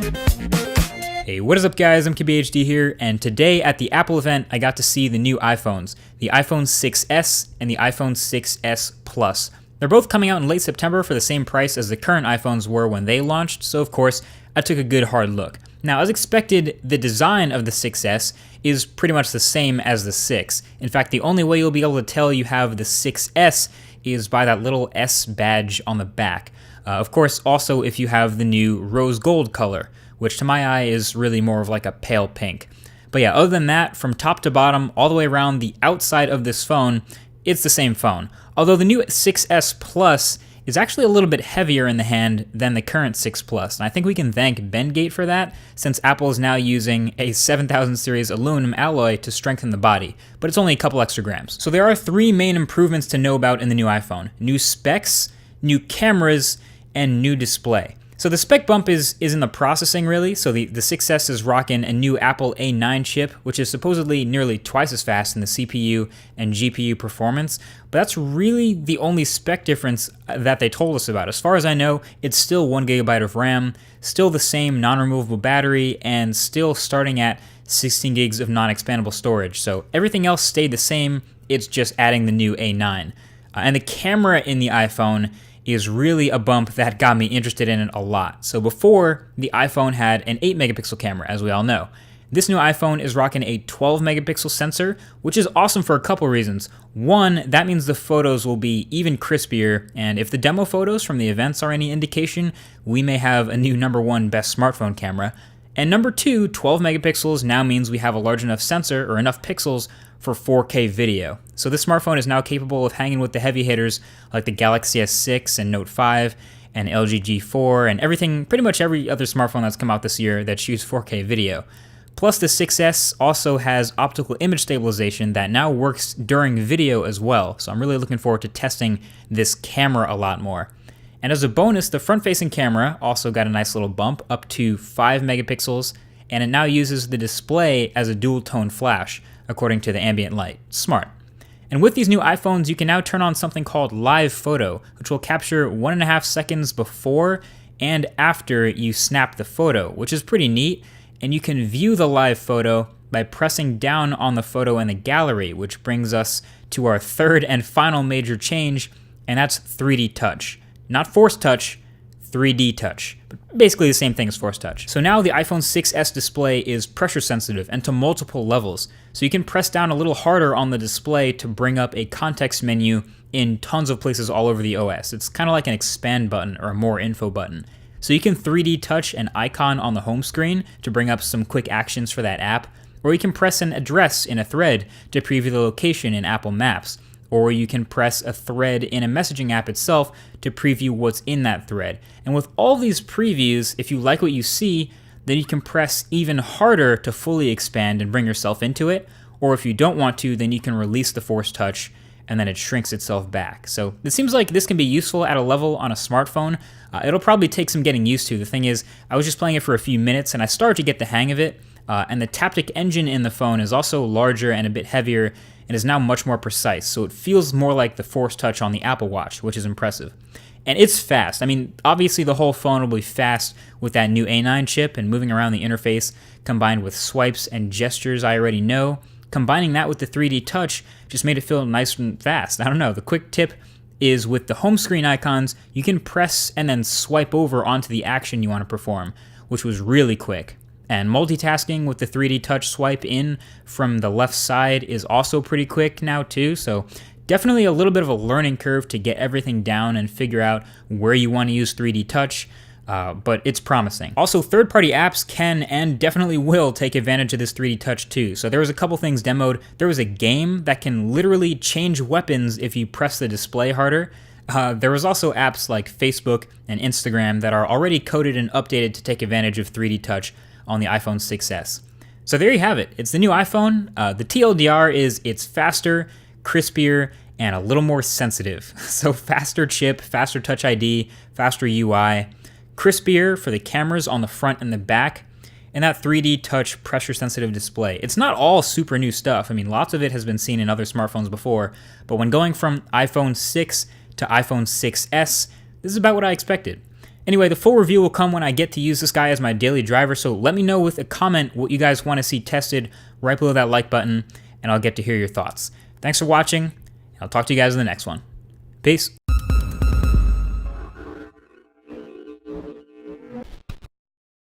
Hey, what is up guys, I'm KBHD here, and today at the Apple event I got to see the new iPhones, the iPhone 6s and the iPhone 6s Plus. They're both coming out in late September for the same price as the current iPhones were when they launched, so of course I took a good hard look. Now, as expected, the design of the 6s is pretty much the same as the 6. In fact, the only way you'll be able to tell you have the 6s is by that little S badge on the back. Of course, also if you have the new rose gold color, which to my eye is really more of like a pale pink. But yeah, other than that, from top to bottom, all the way around the outside of this phone, it's the same phone. Although the new 6s Plus is actually a little bit heavier in the hand than the current 6 Plus, and I think we can thank Bendgate for that, since Apple is now using a 7000 series aluminum alloy to strengthen the body, but it's only a couple extra grams. So there are three main improvements to know about in the new iPhone: new specs, new cameras, and new display. So the spec bump is in the processing really. So the 6s is rocking a new Apple A9 chip, which is supposedly nearly twice as fast in the CPU and GPU performance. But that's really the only spec difference that they told us about. As far as I know, it's still 1GB of RAM, still the same non-removable battery, and still starting at 16 gigs of non-expandable storage. So everything else stayed the same, it's just adding the new A9. And the camera in the iPhone is really a bump that got me interested in it a lot. So before, the iPhone had an 8 megapixel camera, as we all know. This new iPhone is rocking a 12 megapixel sensor, which is awesome for a couple reasons. One, that means the photos will be even crispier, and if the demo photos from the events are any indication, we may have a new #1 best smartphone camera. And number two, 12 megapixels now means we have a large enough sensor, or enough pixels, for 4K video. So this smartphone is now capable of hanging with the heavy hitters like the Galaxy S6 and Note 5 and LG G4 and pretty much every other smartphone that's come out this year that shoots 4K video. Plus the 6s also has optical image stabilization that now works during video as well, so I'm really looking forward to testing this camera a lot more. And as a bonus, the front-facing camera also got a nice little bump up to 5 megapixels, and it now uses the display as a dual-tone flash, according to the ambient light. Smart. And with these new iPhones, you can now turn on something called Live Photo, which will capture 1.5 seconds before and after you snap the photo, which is pretty neat. And you can view the live photo by pressing down on the photo in the gallery, which brings us to our third and final major change, and that's 3D touch. Not Force Touch, 3D touch. But basically the same thing as Force Touch. So now the iPhone 6s display is pressure sensitive and to multiple levels. So you can press down a little harder on the display to bring up a context menu in tons of places all over the OS. It's kind of like an expand button or a more info button. So you can 3D touch an icon on the home screen to bring up some quick actions for that app, or you can press an address in a thread to preview the location in Apple Maps. Or you can press a thread in a messaging app itself to preview what's in that thread. And with all these previews, if you like what you see, then you can press even harder to fully expand and bring yourself into it. Or if you don't want to, then you can release the Force Touch and then it shrinks itself back. So it seems like this can be useful at a level on a smartphone. It'll probably take some getting used to. The thing is, I was just playing it for a few minutes and I started to get the hang of it. And the Taptic engine in the phone is also larger and a bit heavier and is now much more precise, so it feels more like the Force Touch on the Apple Watch, which is impressive. And it's fast. I mean, obviously the whole phone will be fast with that new A9 chip and moving around the interface, combined with swipes and gestures I already know. Combining that with the 3D touch just made it feel nice and fast. I don't know, the quick tip is with the home screen icons, you can press and then swipe over onto the action you want to perform, which was really quick. And multitasking with the 3D touch swipe in from the left side is also pretty quick now too, so definitely a little bit of a learning curve to get everything down and figure out where you want to use 3D touch, but it's promising. Also, third-party apps can and definitely will take advantage of this 3D touch too. So there was a couple things demoed. There was a game that can literally change weapons if you press the display harder. There was also apps like Facebook and Instagram that are already coded and updated to take advantage of 3D touch on the iPhone 6s. So there you have it. It's the new iPhone. The TLDR is it's faster, crispier, and a little more sensitive. So faster chip, faster Touch ID, faster UI, crispier for the cameras on the front and the back, and that 3D touch pressure sensitive display. It's not all super new stuff. I mean, lots of it has been seen in other smartphones before, but when going from iPhone 6 to iPhone 6s, this is about what I expected. Anyway, the full review will come when I get to use this guy as my daily driver, so let me know with a comment what you guys want to see tested right below that like button, and I'll get to hear your thoughts. Thanks for watching, and I'll talk to you guys in the next one. Peace.